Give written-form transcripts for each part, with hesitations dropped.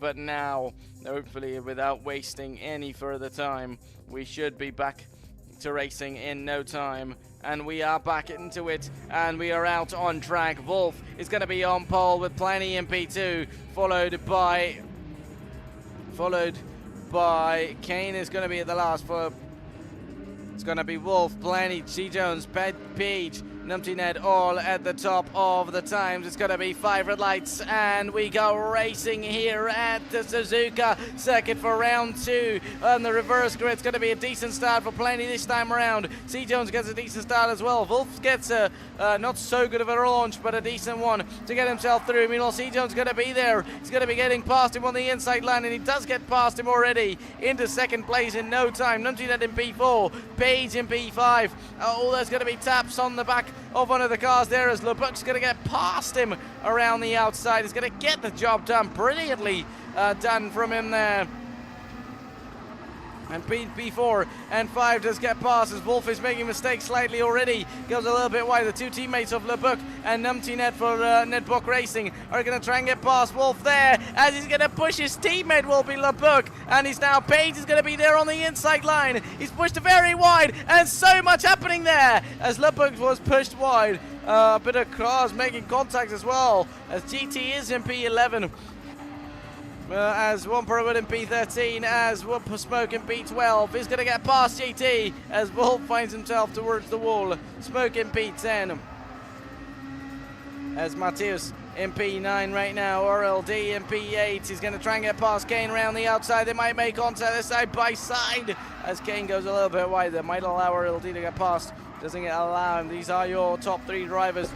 But now, hopefully without wasting any further time, we should be back to racing in no time. And we are back into it, and we are out on track. Wolf is going to be on pole with plenty in P2, followed by Kane is going to be at the last. It's going to be Wolf, Plenty, C. Jones, Page, Numpty Ned all at the top of the times. It's going to be 5 red lights, and we go racing here at the Suzuka circuit for round 2 on the reverse grid. It's going to be a decent start for Plenty this time around. C. Jones gets a decent start as well. Wolf gets a not so good of a launch, but a decent one to get himself through. Meanwhile, C. Jones is going to be there. He's going to be getting past him on the inside line, and he does get past him already into second place in no time. Numpty Ned in P4, Page in P5. Oh, there's going to be taps on the back of one of the cars there as LeBuck's going to get past him around the outside. He's going to get the job done. Brilliantly done from him there. And P4 and 5 does get past as Wolf is making mistakes slightly already. Goes a little bit wide. The two teammates of LeBuck and Numpty Ned for Nedbuck Racing are going to try and get past Wolf there as he's going to push his teammate will be LeBuck. And he's now Page is going to be there on the inside line. He's pushed very wide and so much happening there as LeBuck was pushed wide. A bit of cars making contact as well as GT is in P11. As Wamperwood in P13, as Whoop Smoke in P12 is going to get past GT as Wolf finds himself towards the wall. Smoke in P10 as Matheus in P9 right now. RLD in P8 is going to try and get past Kane around the outside. They might make contact this side by side as Kane goes a little bit wide. That might allow RLD to get past. Doesn't allow him. These are your top 3 drivers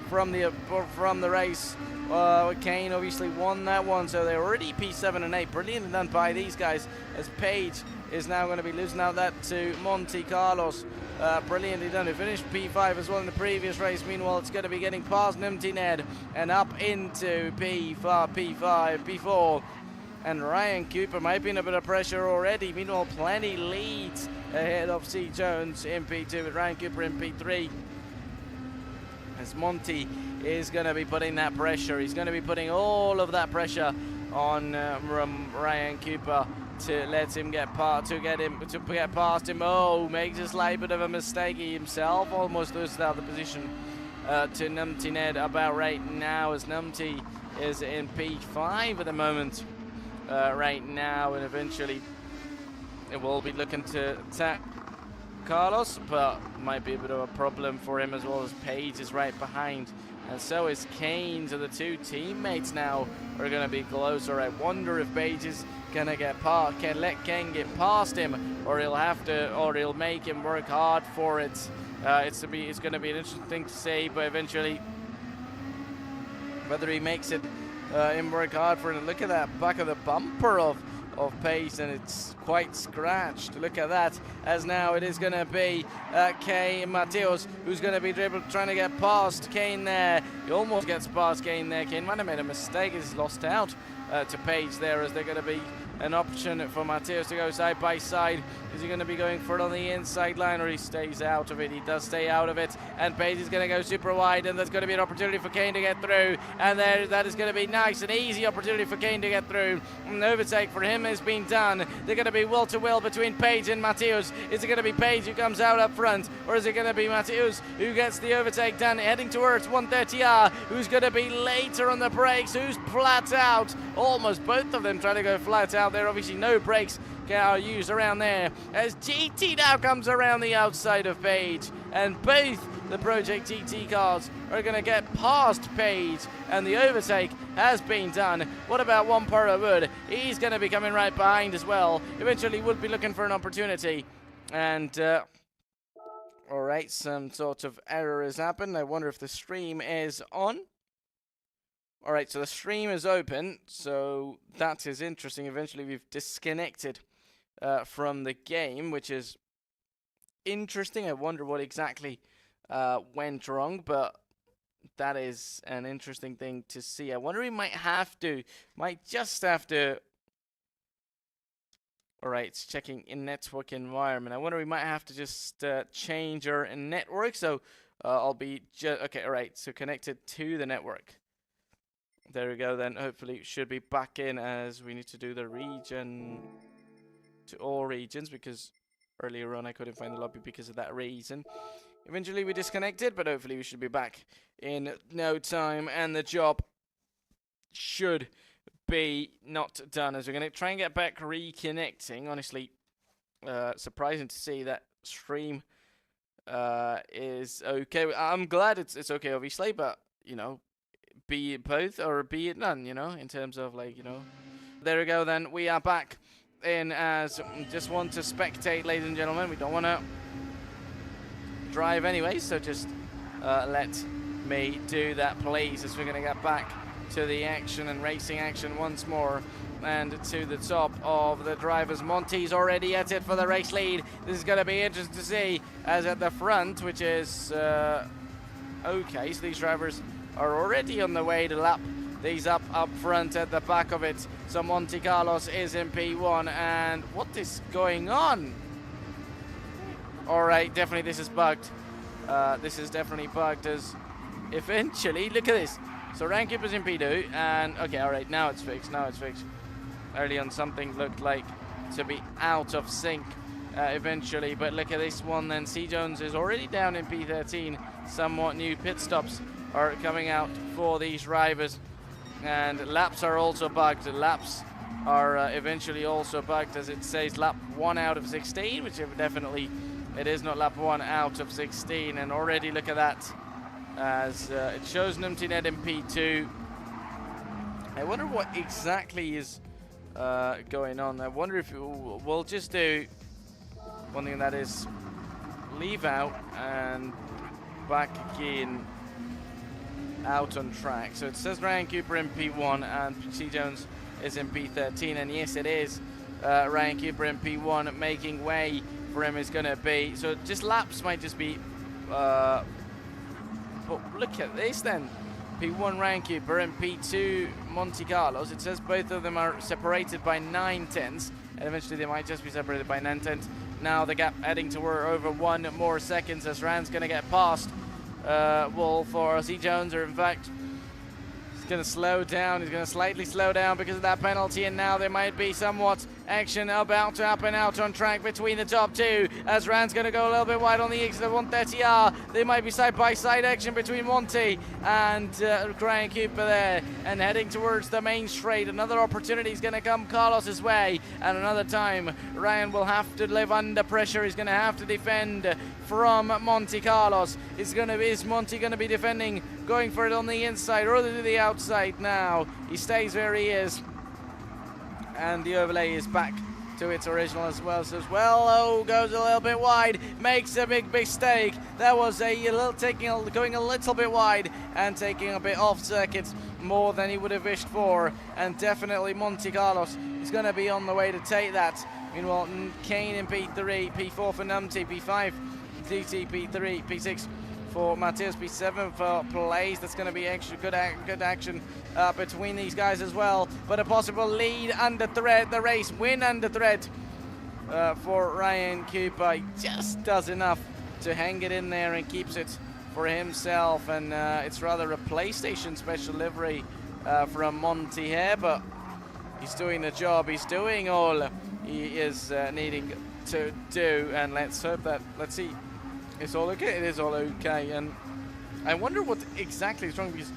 from the race. Kane obviously won that one, so they're already P7 and 8. Brilliantly done by these guys as Page is now going to be losing out that to Monte Carlos. Brilliantly done. He finished P5 as well in the previous race. Meanwhile, it's going to be getting past Numpty Ned and up into P4. And Ryan Cooper might be in a bit of pressure already. Meanwhile, Plenty leads ahead of C. Jones in P2 with Ryan Cooper in P3. As Monty is going to be putting that pressure. He's going to be putting all of that pressure on Ryan Cooper to let him get past him. Oh, makes a slight bit of a mistake. He himself almost loses out the position to Numpty Ned about right now as Numpty is in P5 at the moment right now, and eventually it will be looking to attack Carlos, but might be a bit of a problem for him as well as Page is right behind. And so is Kane, so the two teammates now are going to be closer. I wonder if Page is going to get past, can let Kane get past him, or he'll make him work hard for it. It's going to be an interesting thing to say, but eventually, whether he makes it him work hard for it. Look at that back of the bumper of Pace, and it's quite scratched. Look at that, as now it is going to be Matheus who's going to be trying to get past Kane there. He almost gets past Kane there. Kane might have made a mistake as he's lost out to Page there, as they're going to be an option for Matheus to go side by side. Is he going to be going for it on the inside line, or he stays out of it? He does stay out of it, and Page is going to go super wide, and there's going to be an opportunity for Kane to get through, and there, that is going to be nice, an easy opportunity for Kane to get through. An overtake for him has been done. They're going to be will to will between Page and Matheus. Is it going to be Page who comes out up front, or is it going to be Matheus who gets the overtake done, heading towards 130R, who's going to be later on the brakes, who's flat out? Almost both of them trying to go flat out. There obviously no brakes are used around there, as GT now comes around the outside of Page, and both the Project GT cars are going to get past Page, and the overtake has been done. What about Wampara Wood? He's going to be coming right behind as well. Eventually would be looking for an opportunity, and all right, some sort of error has happened. I wonder if the stream is on. All right, so the stream is open, so that is interesting. Eventually we've disconnected from the game, which is interesting. I wonder what exactly went wrong, but that is an interesting thing to see. I wonder we might just have to All right, it's checking in network environment. I wonder we might have to just change our network. So I'll be okay. All right, so connected to the network. There we go. Then hopefully it should be back in, as we need to do the region to all regions, because earlier on I couldn't find the lobby because of that reason. Eventually we disconnected, but hopefully we should be back in no time, and the job should be not done, as we're going to try and get back reconnecting. Honestly, surprising to see that stream is okay. I'm glad it's okay, obviously, but you know, be it both or be it none, you know, in terms of like, you know. There we go then, we are back in, as just want to spectate, ladies and gentlemen. We don't want to drive anyway, so just let me do that, please, as we're going to get back to the action and racing action once more, and to the top of the drivers. Monty's already at it for the race lead. This is going to be interesting to see, as at the front, which is okay, so these drivers are already on the way to lap these up front at the back of it. So Monte Carlos is in P1, and what is going on? All right, definitely this is bugged. This is definitely bugged, as eventually, look at this. So Ryan Cooper's in P2, and okay, all right, now it's fixed, Early on something looked like to be out of sync eventually, but look at this one then. C. Jones is already down in P13. Somewhat new pit stops are coming out for these drivers, and laps are also bugged. Laps are eventually also bugged, as it says lap 1 out of 16, which definitely it is not lap 1 out of 16, and already look at that, as it shows Numtinet in P2. I wonder what exactly is going on. I wonder if we'll just do one thing, that is leave out and back again out on track. So it says Ryan Cooper in P1 and C. Jones is in P13, and yes, it is Ryan Cooper in P1. Making way for him is going to be, so just laps might just be but look at this then. P1 Ryan Cooper and P2 Monte Carlos. It says both of them are separated by 9/10, and eventually they might just be separated by 9/10. Now the gap heading toward over 1 more seconds, as Rand's going to get past Wolf or C. Jones, or in fact he's going to slow down. He's going to slightly slow down because of that penalty, and now there might be somewhat action about to happen out on track between the top two, as Rand's going to go a little bit wide on the exit of 130R. There might be side-by-side action between Monty and Ryan Cooper there, and heading towards the main straight. Another opportunity is going to come Carlos's way, and another time Ryan will have to live under pressure. He's going to have to defend from Monte Carlos. Is Monty going to be defending, going for it on the inside or to the outside? Now he stays where he is, and the overlay is back to its original as well. So goes a little bit wide, makes a big mistake. That was going a little bit wide and taking a bit off circuit, more than he would have wished for, and definitely Monte Carlos is going to be on the way to take that. Meanwhile, Kane in P3, P4 for Numty, P5 DT, P3, P6 for Matthias, P7 for Blaze. That's going to be extra good action between these guys as well, but a possible lead under threat, the race win under threat for Ryan Cooper. He just does enough to hang it in there and keeps it for himself, and it's rather a PlayStation special livery from Monty here, but he's doing the job. He's doing all he is needing to do, and let's hope that, let's see, it's all okay. It is all okay, and I wonder what exactly is wrong, because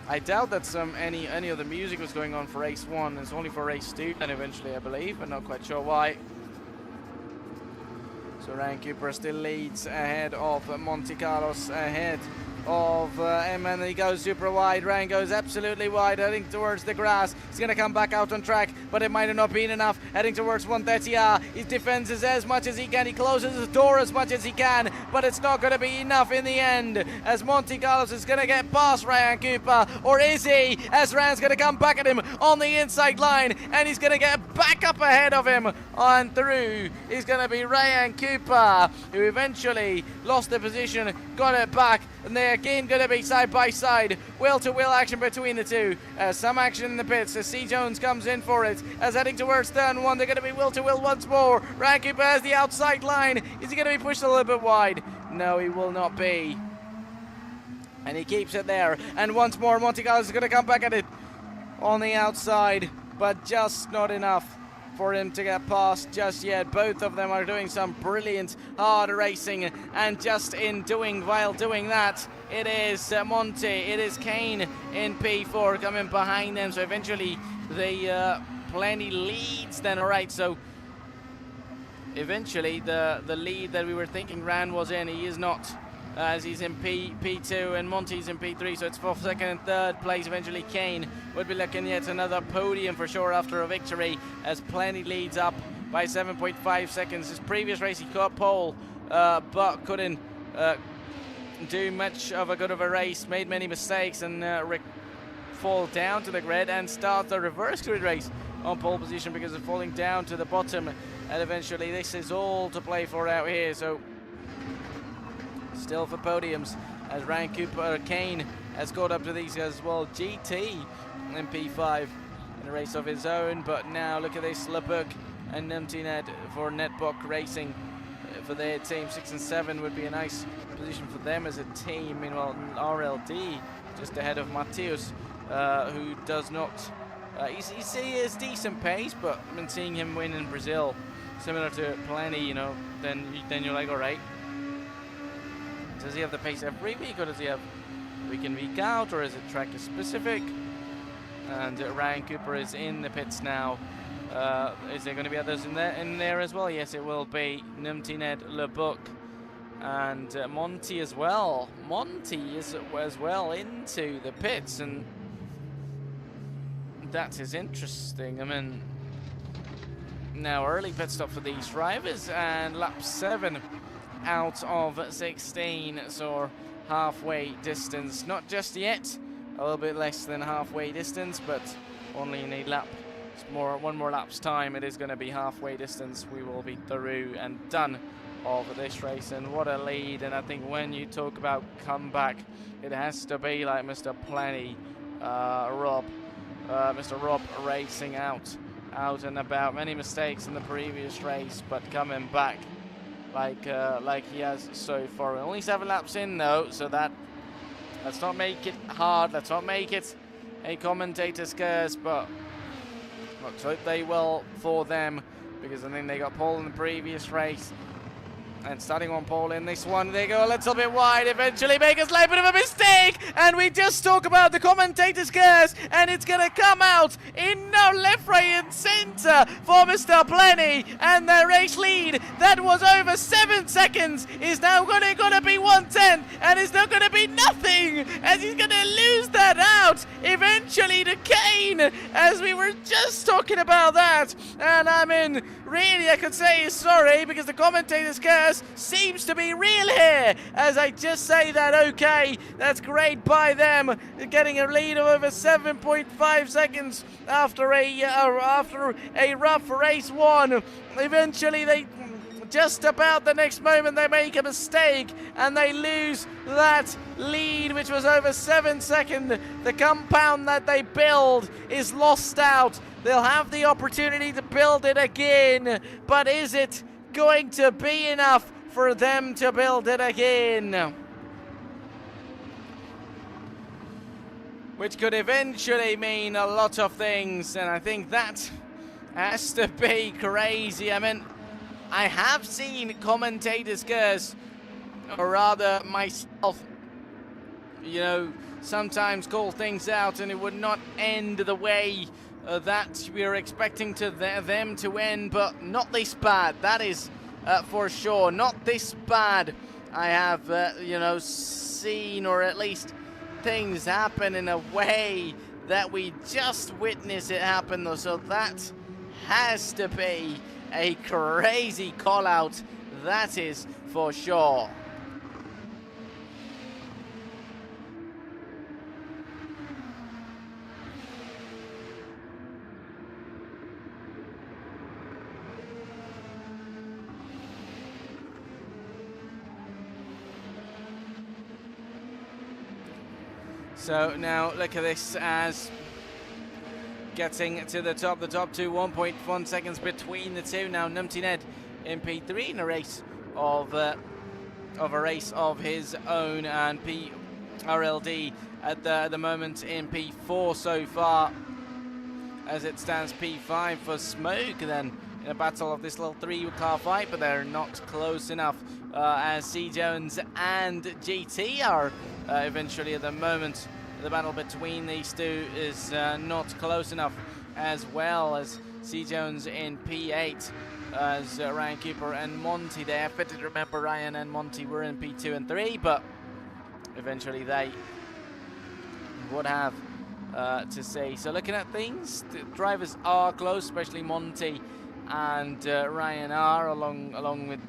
I doubt that any of the music was going on for race 1. It's only for race 2, and eventually I believe, but not quite sure why. So Ryan Cooper still leads ahead of Monte Carlos, ahead of him, and he goes super wide. Ryan goes absolutely wide, heading towards the grass. He's going to come back out on track, but it might have not been enough. Heading towards 130R. He defends as much as he can. He closes the door as much as he can, but it's not going to be enough in the end, as Monte Carlos is going to get past Ryan Cooper, or is he? As Ryan's going to come back at him on the inside line, and he's going to get back up ahead of him on through is going to be Ryan Cooper, who eventually lost the position, got it back, and they're again going to be side by side, wheel-to-wheel action between the two. Some action in the pits as C. Jones comes in for it, as heading towards turn one. They're going to be wheel-to-wheel once more. Ryan Cooper has the outside line. Is he going to be pushed a little bit wide? No, he will not be. And he keeps it there. And once more, Monte Carlo is going to come back at it on the outside, but just not enough for him to get past just yet. Both of them are doing some brilliant hard racing, and just while doing that, it is Monty, it is Kane in P4 coming behind them. So eventually they Plenty leads then. All right, so eventually the lead that we were thinking Gran was in, he is not, as he's in P2 and Monty's in P3, so it's for second and third place. Eventually Kane would be looking yet another podium for sure after a victory, as Plenty leads up by 7.5 seconds. His previous race he caught pole, but couldn't do much of a good of a race, made many mistakes, and fall down to the grid and start the reverse grid race on pole position because of falling down to the bottom. And eventually this is all to play for out here, so still for podiums as Ryan Cooper, Kane has caught up to these guys as well. GT in P5 in a race of his own, but now look at this, LeBook and Numtined for Netbook Racing for their team. 6 and 7 would be a nice position for them as a team. Meanwhile RLD just ahead of Matheus, who does not he is decent pace, but I've been seeing him win in Brazil similar to Plenty, you know, then you're like, all right, does he have the pace every week, or does he have week in, week out, or is it track specific? And Ryan Cooper is in the pits now. Is there going to be others in there as well? Yes, it will be. Numtined, LeBook, and Monty as well. Monty is as well into the pits, and that is interesting. I mean, now early pit stop for these drivers, and lap 7 out of 16, so halfway distance. Not just yet, a little bit less than halfway distance, but only in a lap. It's one more lap's time, it is going to be halfway distance. We will be through and done of this race, and what a lead. And I think when you talk about comeback, it has to be like Mr. Plenty, Mr. Rob racing out and about. Many mistakes in the previous race, but coming back like he has so far. Only 7 laps in though, so let's not make it hard, let's not make it a commentator's curse, but let's hope they will for them, because I think they got pole in the previous race, and starting on pole in this one, they go a little bit wide, eventually make a slight bit of a mistake, and we just talk about the commentator's curse, and it's gonna come out in no left, right and center for Mr. Plenty, and their race lead that was over 7 seconds is now gonna be 1/10, and it's not gonna be nothing, as he's gonna lose that out eventually to Kane, as we were just talking about that. And I mean, really I could say sorry, because the commentator's curse seems to be real here, as I just say that. Okay, that's great by them, getting a lead of over 7.5 seconds after a rough race one. Eventually they, just about the next moment, they make a mistake and they lose that lead, which was over 7 seconds. The compound that they build is lost out. They'll have the opportunity to build it again, but is it going to be enough for them to build it again? Which could eventually mean a lot of things, and I think that has to be crazy. I mean, I have seen commentators curse, or rather myself, you know, sometimes call things out, and it would not end the way that we are expecting them to end, but not this bad. That is for sure, not this bad. I have, you know, seen, or at least things happen in a way that we just witnessed it happen though, so that has to be a crazy call out, that is for sure. So now look at this as getting to the top two, 1.1 seconds between the two. Now Numpty Ned in P3 in a race of a race of his own, and RLD at the moment in P4 so far. As it stands, P5 for Smoke then in a battle of this little 3-car fight, but they're not close enough as C. Jones and GT are eventually at the moment. The battle between these two is not close enough, as well as C. Jones in P8 as Ryan Cooper and Monty there. Fitted to remember Ryan and Monty were in P2 and 3, but eventually they would have to say. So looking at things, the drivers are close, especially Monty and Ryan are, along with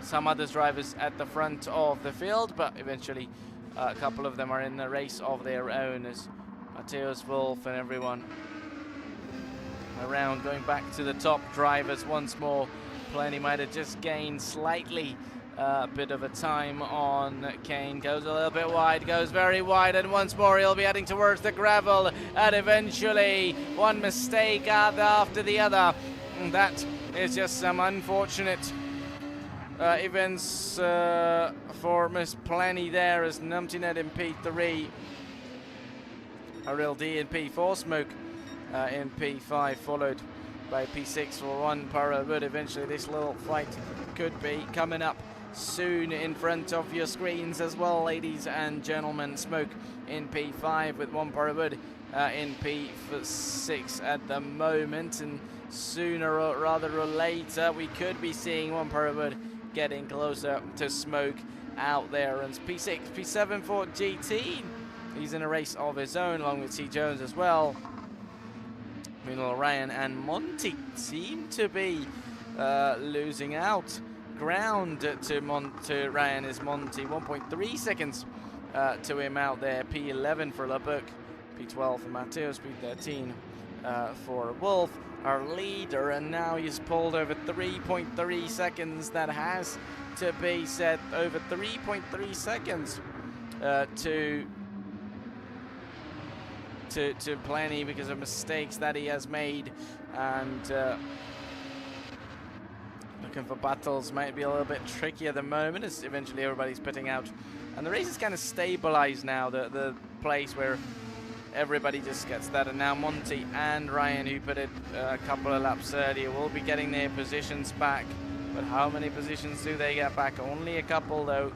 some other drivers at the front of the field, but eventually a couple of them are in the race of their own, as Matthias Wolf and everyone around going back to the top drivers once more. Plenty might have just gained slightly a bit of a time on Kane. Goes a little bit wide, goes very wide, and once more he'll be heading towards the gravel, and eventually one mistake after the other. And that is just some unfortunate events for Miss Plenty there, as Numpty Ned in P3, RLD in P4, Smoke in P5, followed by P6 for one Para. But eventually this little fight could be coming up soon in front of your screens as well, ladies and gentlemen. Smoke in P5 with one Para in P6 at the moment, and sooner or rather or later we could be seeing one Para getting closer to Smoke out there. And P6, P7 for GT. He's in a race of his own along with C. Jones as well. Meanwhile, Ryan and Monty seem to be losing out ground to Ryan as Monty. 1.3 seconds to him out there. P11 for LeBook, P12 for Matthias, P13 for Wolf, our leader, and now he's pulled over 3.3 seconds. That has to be set over 3.3 seconds to Plenty because of mistakes that he has made, and looking for battles might be a little bit tricky at the moment as eventually everybody's pitting out, and the race is kind of stabilized now, the place where everybody just gets that. And now Monty and Ryan, who put it a couple of laps earlier, will be getting their positions back, but how many positions do they get back? Only a couple though,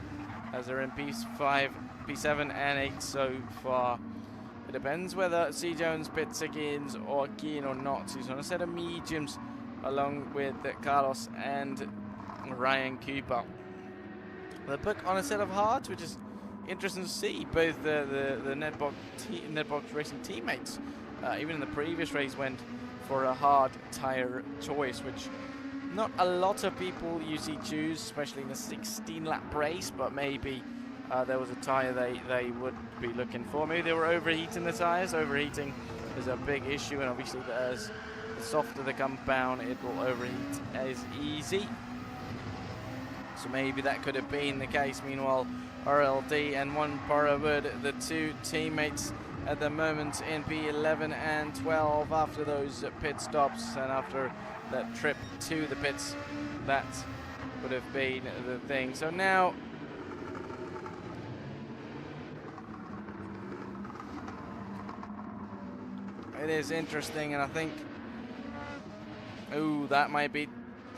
as they're in P5, P7 and 8 so far. It depends whether C. Jones pits again or not. He's on a set of mediums along with Carlos and Ryan Cooper. The book on a set of hards, which is interesting to see. Both the Netbox racing teammates, even in the previous race, went for a hard tire choice, which not a lot of people usually choose, especially in a 16-lap race, but maybe there was a tire they would be looking for. Maybe they were overheating the tires. Overheating is a big issue, and obviously as the softer the compound, it will overheat as easy. So maybe that could have been the case. Meanwhile, RLD and one Parawood, the two teammates at the moment in P11 and 12 after those pit stops and after that trip to the pits, that would have been the thing. So now it is interesting, and I think, oh, that might be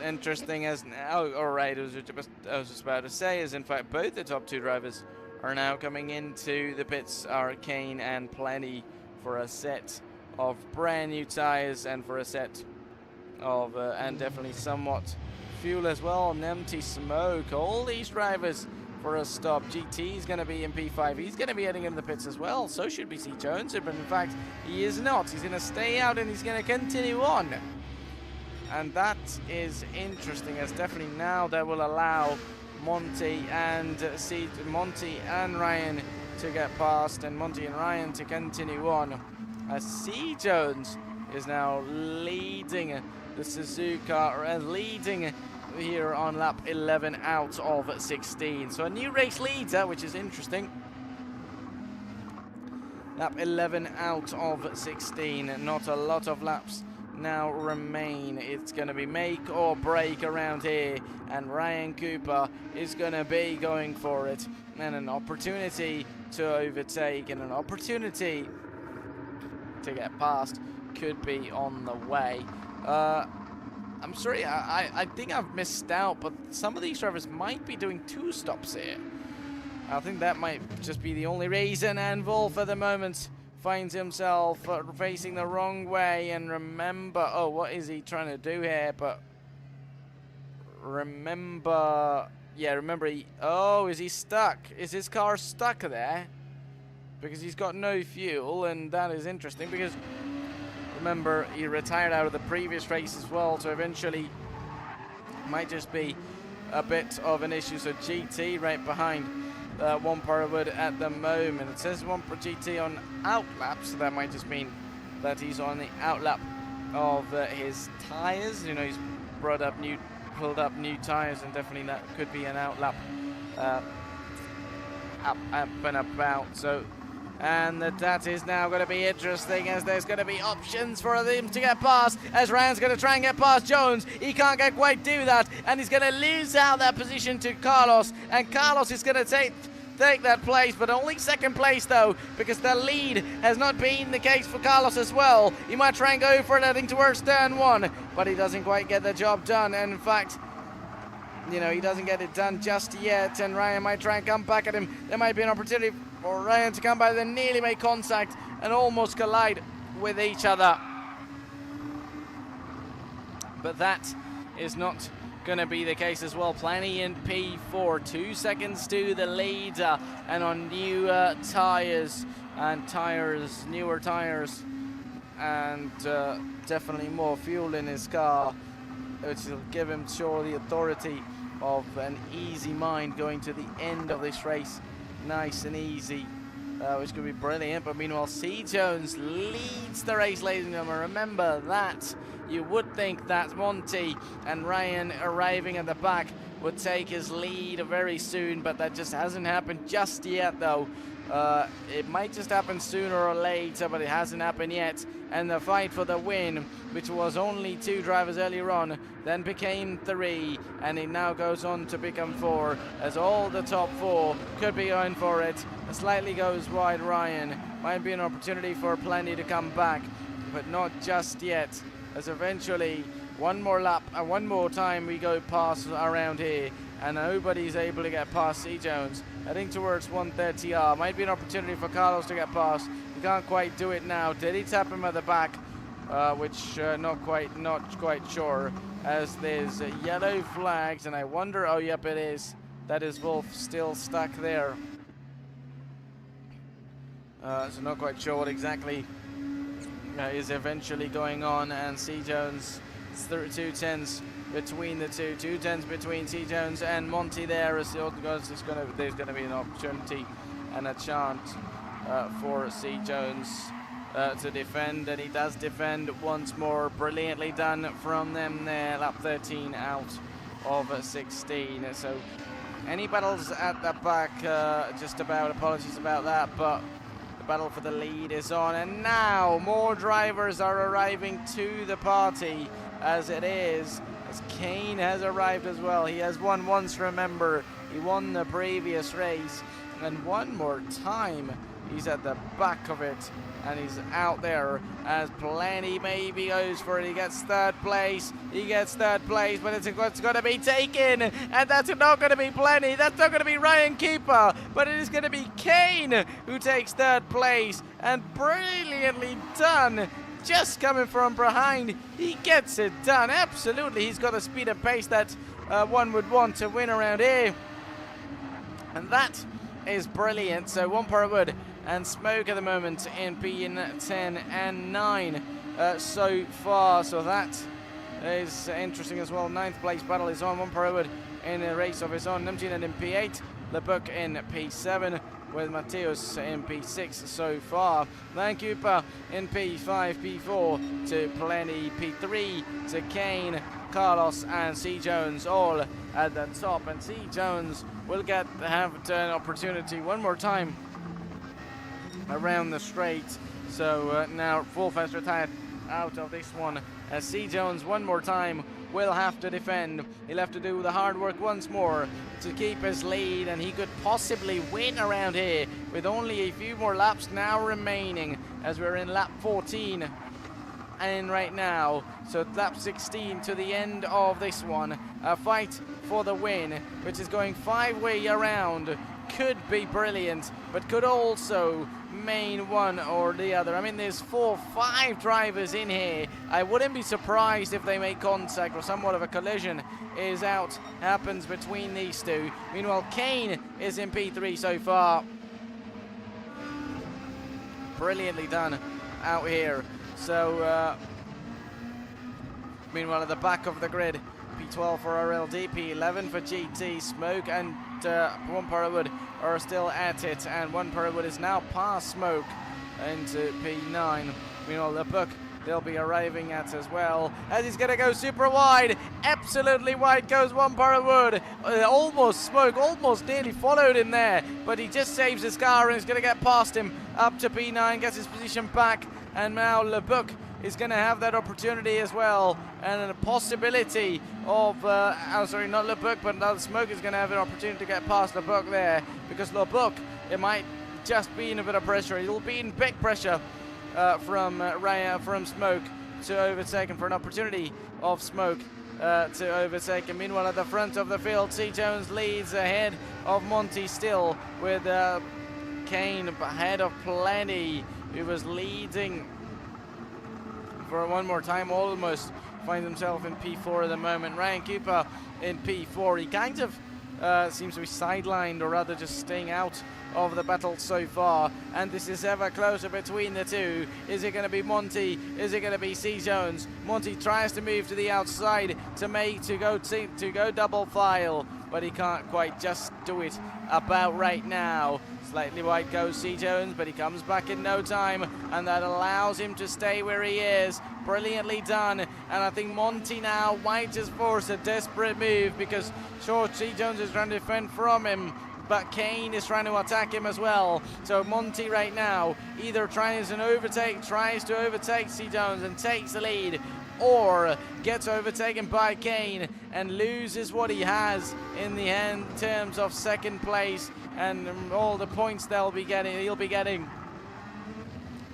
interesting as now. All right, I was just about to say, is in fact both the top two drivers are now coming into the pits, are Kane and Plenty, for a set of brand new tires and for a set of and definitely somewhat fuel as well. And empty smoke, all these drivers for a stop. GT is going to be in P5. He's going to be heading into the pits as well. So should be C. Jones, but in fact he is not. He's going to stay out and he's going to continue on. And that is interesting, as definitely now that will allow Monty and Ryan to get past, and Monty and Ryan to continue on, as C. Jones is now leading the Suzuka, leading here on lap 11 out of 16. So a new race leader, which is interesting. Lap 11 out of 16. Not a lot of laps now remain. It's going to be make or break around here, and Ryan Cooper is going to be going for it, and an opportunity to overtake and an opportunity to get past could be on the way. I'm sorry, I think I've missed out, but some of these drivers might be doing 2 stops here. I think that might just be the only reason, and Wolf at the moment finds himself facing the wrong way. And remember, oh, what is he trying to do here? But remember, yeah, remember, oh, is he stuck? Is his car stuck there? Because he's got no fuel, and that is interesting because remember, he retired out of the previous race as well, so eventually might just be a bit of an issue. So GT right behind One Wood at the moment. It says One GT on outlap, so that might just mean that he's on the outlap of his tires. You know, he's pulled up new tires, and definitely that could be an outlap up and about. So, and that is now going to be interesting, as there's going to be options for them to get past, as Ryan's going to try and get past Jones. He can't quite do that, and he's going to lose out that position to Carlos, and Carlos is going to take that place, but only second place though, because the lead has not been the case for Carlos as well. He might try and go for it heading towards turn 1, but he doesn't quite get the job done, and in fact, you know, he doesn't get it done just yet, and Ryan might try and come back at him. There might be an opportunity for Ryan to come back. They nearly make contact and almost collide with each other, but that is not going to be the case as well. Plenty in P4, 2 seconds to the leader, and on new tires, newer tires, and definitely more fuel in his car, which will give him sure the authority of an easy mind going to the end of this race, nice and easy, which could be brilliant. But meanwhile, C. Jones leads the race, ladies and gentlemen. Remember that. You would think that Monty and Ryan arriving at the back would take his lead very soon, but that just hasn't happened just yet though. It might just happen sooner or later, but it hasn't happened yet. And the fight for the win, which was only 2 drivers earlier on, then became 3, and it now goes on to become 4, as all the top 4 could be going for it. Slightly goes wide Ryan. Might be an opportunity for Plenty to come back, but not just yet, as eventually one more lap and one more time we go past around here, and nobody's able to get past C. Jones. Heading towards 130R. Might be an opportunity for Carlos to get past. He can't quite do it now. Did he tap him at the back? Which not quite sure, as there's yellow flags, and I wonder, oh yep it is. That is Wolf still stuck there. So not quite sure what exactly is eventually going on, and C. Jones, 2 tenths between the two, 2 tenths between C. Jones and Monty there, as there's going to be an opportunity and a chance for C. Jones to defend, and he does defend once more. Brilliantly done from them there. Lap 13 out of 16. So any battles at the back, just about, apologies about that, but the battle for the lead is on, and now more drivers are arriving to the party, as it is, as Kane has arrived as well. He has won once, remember, he won the previous race, and one more time he's at the back of it, and he's out there as Plenty maybe goes for it. He gets third place, but it's going to be taken, and that's not going to be Plenty, that's not going to be Ryan Cooper, but it is going to be Kane who takes third place, and brilliantly done. Just coming from behind, he gets it done. Absolutely, he's got the speed and pace that one would want to win around here, and that is brilliant. So Wood and Smoke at the moment in P10 and 9 so far, so that is interesting as well. 9th place battle is on. Wood in a race of his own. Numjin in P8, LeBuc in P7, with Mateus in P6 so far. Van Cooper in P5, P4 to Plenty, P3 to Kane, Carlos and C. Jones all at the top, and C. Jones will have an opportunity one more time around the straight. So now full fast retired out of this one. As C. Jones one more time will have to defend. He'll have to do the hard work once more to keep his lead, and he could possibly win around here with only a few more laps now remaining, as we're in lap 14 and right now. So lap 16 to the end of this one. A fight for the win, which is going 5-way around. Could be brilliant, but could also mean one or the other. I mean, there's 4-5 drivers in here. I wouldn't be surprised if they make contact or somewhat of a collision happens between these two. Meanwhile, Kane is in P3 so far. Brilliantly done out here. So, meanwhile, at the back of the grid, P12 for RLD, P11 for GT, Smoke and One Parawood are still at it, and One Parawood is now past Smoke into P9. Meanwhile, the book they'll be arriving at as well, as he's going to go super wide. Absolutely wide goes One Parawood. Almost Smoke, almost nearly followed him there, but he just saves his car and is going to get past him up to P9, gets his position back, and now LeBuc is going to have that opportunity as well, and a possibility of, sorry, not LeBuc, but now Smoke is going to have an opportunity to get past LeBuc there, because LeBuc, it might just be in a bit of pressure. He'll be in big pressure from Smoke to overtake, and for an opportunity of Smoke to overtake. And meanwhile, at the front of the field, C. Jones leads ahead of Monty still, with Kane ahead of Plenty, who was leading for one more time, almost finds himself in P4 at the moment. Ryan Cooper in P4. He kind of seems to be sidelined, or rather just staying out of the battle so far, and this is ever closer between the two. Is it going to be Monty? Is it going to be C. Jones? Monty tries to move to the outside to go double file, but he can't quite just do it about right now. Slightly wide goes C. Jones, but he comes back in no time, and that allows him to stay where he is. Brilliantly done, and I think Monty now might just force a desperate move, because sure, C. Jones is trying to defend from him, but Kane is trying to attack him as well. So Monty right now either tries to overtake C. Jones and takes the lead, or gets overtaken by Kane and loses what he has in the end in terms of second place and all the points he'll be getting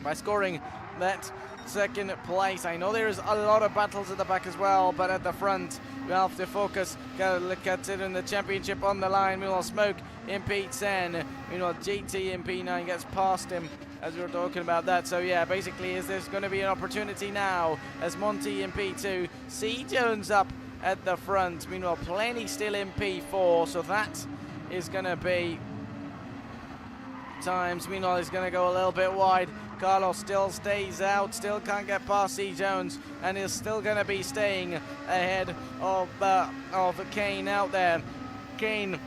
by scoring that second place. I know there's a lot of battles at the back as well, but at the front we have to focus. Gotta look at it in the championship on the line. Meanwhile, Smoke in P10. Meanwhile, GT in P9 gets past him, as we were talking about that. So yeah, basically, is there's going to be an opportunity now as Monty in P2, C. Jones up at the front. Meanwhile, Plenty still in P4, so that is going to be times. Meanwhile, he's going to go a little bit wide. Carlos still stays out, still can't get past C. Jones, and is still going to be staying ahead of Kane out there. Kane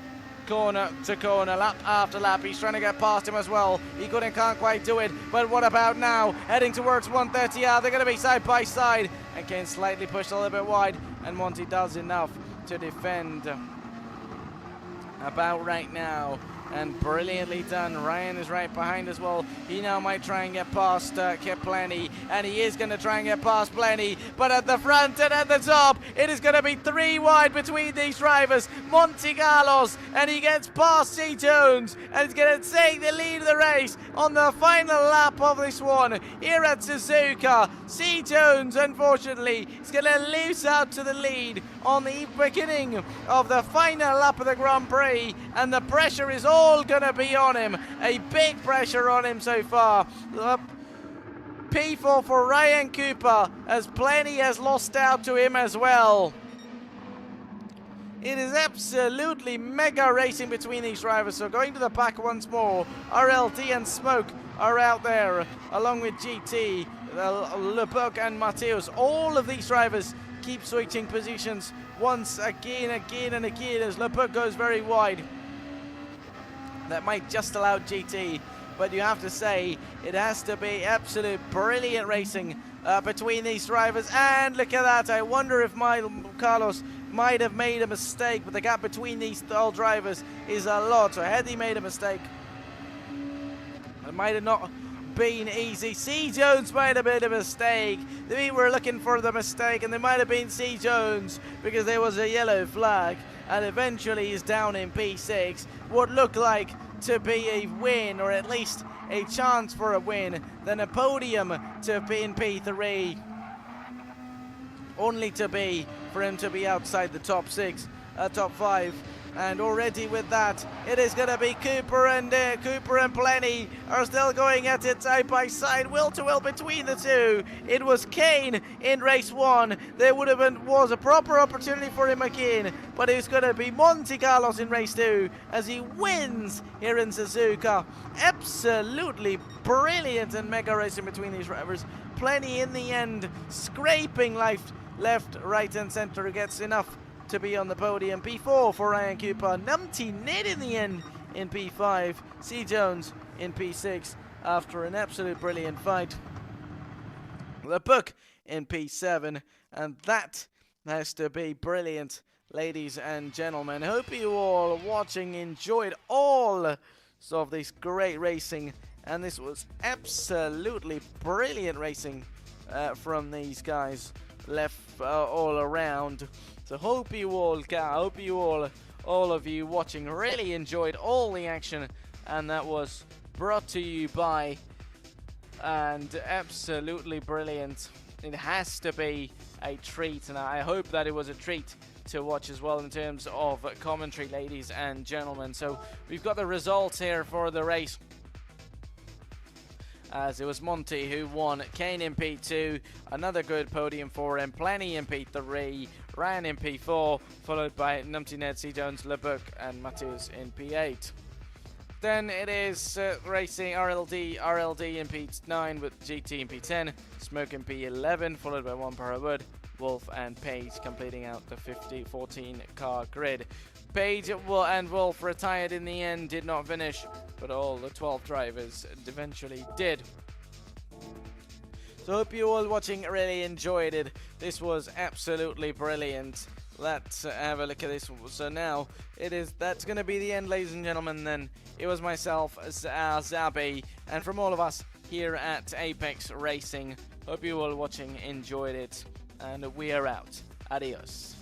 corner to corner, lap after lap. He's trying to get past him as well. He can't quite do it. But what about now? Heading towards 130. They're going to be side by side. And Kane slightly pushed a little bit wide, and Monty does enough to defend about right now. And brilliantly done. Ryan is right behind as well. He now might try and get past Plenty, and he is going to try and get past Plenty, but at the front and at the top, it is going to be 3 wide between these drivers. Monty Carlos, and he gets past C. Jones, and he's going to take the lead of the race on the final lap of this one here at Suzuka. C. Jones, unfortunately, is going to lose out to the lead on the beginning of the final lap of the Grand Prix, and the pressure is all going to be on him. A big pressure on him so far. P4 for Ryan Cooper, as Plenty has lost out to him as well. It is absolutely mega racing between these drivers. So going to the back once more, RLD and Smoke are out there, along with GT, LeBuc and Mateus. All of these drivers keep switching positions once again and again as LeBuc goes very wide. That might just allow GT, but you have to say it has to be absolute brilliant racing between these drivers. And look at that, I wonder if Carlos might have made a mistake, but the gap between these all drivers is a lot. So had he made a mistake, might have not been easy. C. Jones made a bit of a mistake. We were looking for the mistake, and they might have been C. Jones because there was a yellow flag, and eventually he's down in P6. What looked like to be a win, or at least a chance for a win, then a podium to be in P3, only to be for him to be outside the top 5. And already with that, it is going to be Cooper and Plenty are still going at it side by side, will to will between the two. It was Kane in race 1. There was a proper opportunity for him again, but it's going to be Monte Carlos in race 2 as he wins here in Suzuka. Absolutely brilliant and mega racing between these drivers. Plenty in the end scraping left, right and centre, gets enough to be on the podium. P4 for Ryan Cooper. Numpty Ned in the end in P5. C. Jones in P6 after an absolute brilliant fight. The book in P7, and that has to be brilliant, ladies and gentlemen. Hope you all watching enjoyed all of this great racing, and this was absolutely brilliant racing from these guys all around. So hope you all all of you watching really enjoyed all the action, and that was brought to you by, and absolutely brilliant. It has to be a treat, and I hope that it was a treat to watch as well in terms of commentary, ladies and gentlemen. So we've got the results here for the race, as it was Monty who won, Kane in P2, another good podium for him, Plenty in P3, Ryan in P4, followed by Numpty Ned, C. Jones, LeBuc and Matthews in P8. Then it is racing RLD in P9 with GT in P10, Smoke in P11, followed by One Para Wood, Wolf and Page completing out the 14 car grid. Page and Wolf retired in the end, did not finish, but all the 12 drivers eventually did. So hope you all watching really enjoyed it. This was absolutely brilliant. Let's have a look at this. So now that's going to be the end, ladies and gentlemen. Then it was myself, Zabi, and from all of us here at Apex Racing. Hope you all watching enjoyed it, and we are out. Adios.